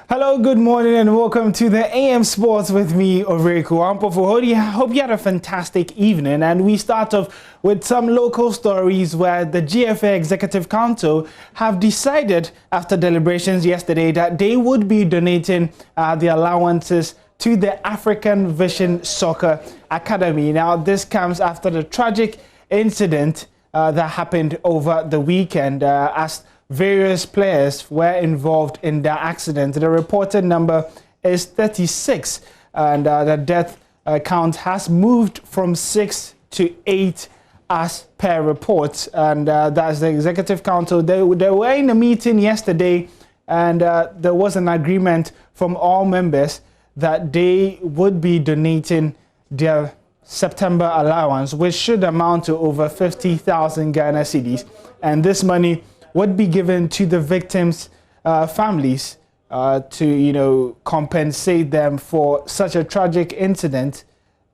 Hello, good morning, and welcome to the AM Sports with me, Oreku Ampofuhodi. I hope you had a fantastic evening, and we start off with some local stories where the GFA Executive Council have decided after deliberations yesterday that they would be donating the allowances to the African Vision Soccer Academy. Now, this comes after the tragic incident that happened over the weekend as various players were involved in the accident. The reported number is 36, and the death count has moved from 6 to 8 as per reports. And that's the Executive Council. They were in a meeting yesterday, and there was an agreement from all members that they would be donating their September allowance, which should amount to over 50,000 Ghana cedis. And this money would be given to the victims' families to, compensate them for such a tragic incident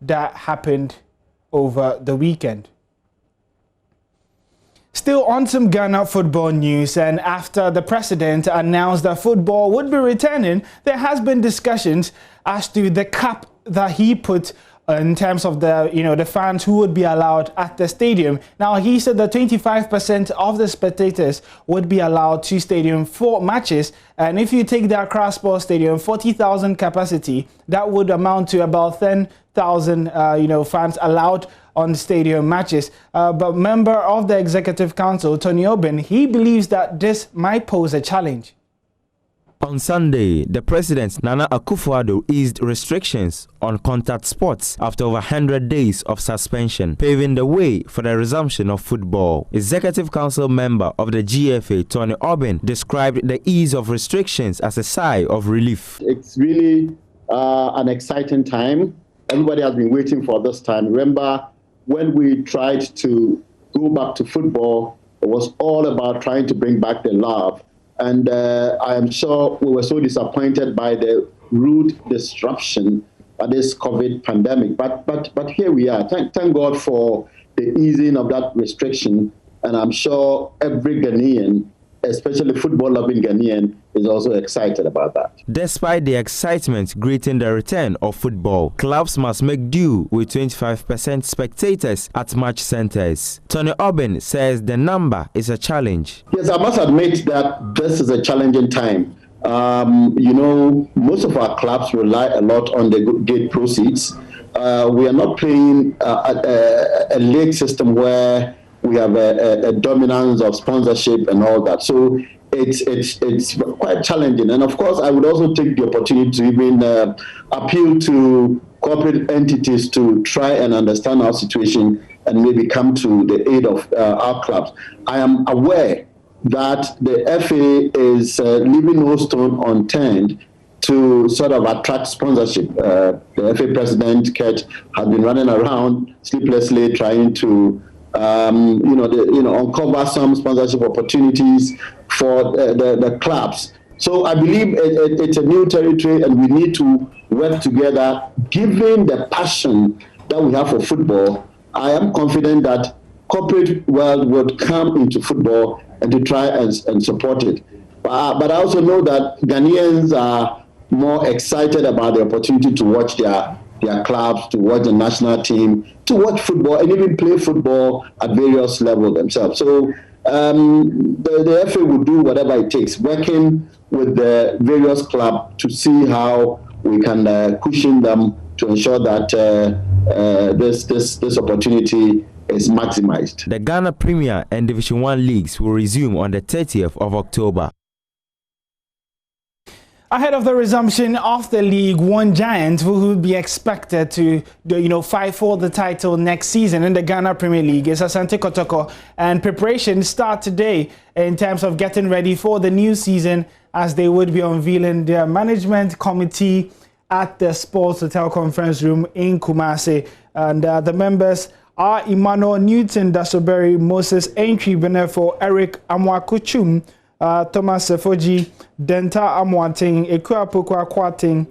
that happened over the weekend. Still on some Ghana football news, and after the president announced that football would be returning, there has been discussions as to the cap that he put in terms of the fans who would be allowed at the stadium. Now, he said that 25% of the spectators would be allowed to stadium for matches, and if you take the Accra Sports Stadium, 40,000 capacity, that would amount to about 10,000 fans allowed on stadium matches. But member of the Executive Council, Tony Oben, he believes that this might pose a challenge. On Sunday, the President Nana Akufo-Addo eased restrictions on contact sports after over 100 days of suspension, paving the way for the resumption of football. Executive Council member of the GFA, Tony Oben, described the ease of restrictions as a sigh of relief. It's really an exciting time. Everybody has been waiting for this time. Remember, when we tried to go back to football, it was all about trying to bring back the love. And I am sure we were so disappointed by the rude disruption of this COVID pandemic. But here we are. Thank God for the easing of that restriction. And I'm sure every Ghanaian, especially football-loving Ghanaian, is also excited about that. Despite the excitement greeting the return of football, clubs must make do with 25% spectators at match centers. Tony Oben says the number is a challenge. Yes, I must admit that this is a challenging time. Most of our clubs rely a lot on the gate proceeds. We are not playing a league system where we have a dominance of sponsorship and all that. So it's quite challenging. And of course, I would also take the opportunity to even appeal to corporate entities to try and understand our situation and maybe come to the aid of our clubs. I am aware that the FA is leaving no stone unturned to sort of attract sponsorship. The FA president, Kurt, has been running around sleeplessly trying to uncover some sponsorship opportunities for the clubs. So I believe it's a new territory, and we need to work together. Given the passion that we have for football, I am confident that corporate world would come into football and to try and support it. But I also know that Ghanaians are more excited about the opportunity to watch their clubs, to watch the national team, to watch football, and even play football at various levels themselves. So the FA will do whatever it takes, working with the various clubs to see how we can cushion them to ensure that this opportunity is maximized. The Ghana Premier and Division 1 leagues will resume on the 30th of October. Ahead of the resumption of the League One giants, who will be expected to, fight for the title next season in the Ghana Premier League, is Asante Kotoko, and preparations start today in terms of getting ready for the new season, as they would be unveiling their management committee at the Sports Hotel Conference Room in Kumasi, and the members are Emmanuel Newton Dasoberi, Moses Entry Benefo, Eric Amwakuchum, Thomas Sefoji, Denta Amwanting, Ekuapokwa Kwating,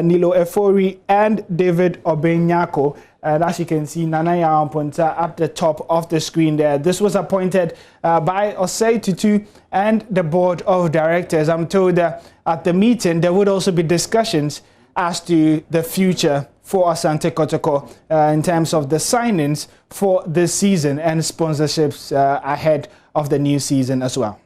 Nilo Efori, and David Obenyako. And as you can see, Nana Yampunta at the top of the screen there. This was appointed by Osei Tutu and the board of directors. I'm told that at the meeting there would also be discussions as to the future for Asante Kotoko in terms of the signings for this season and sponsorships ahead of the new season as well.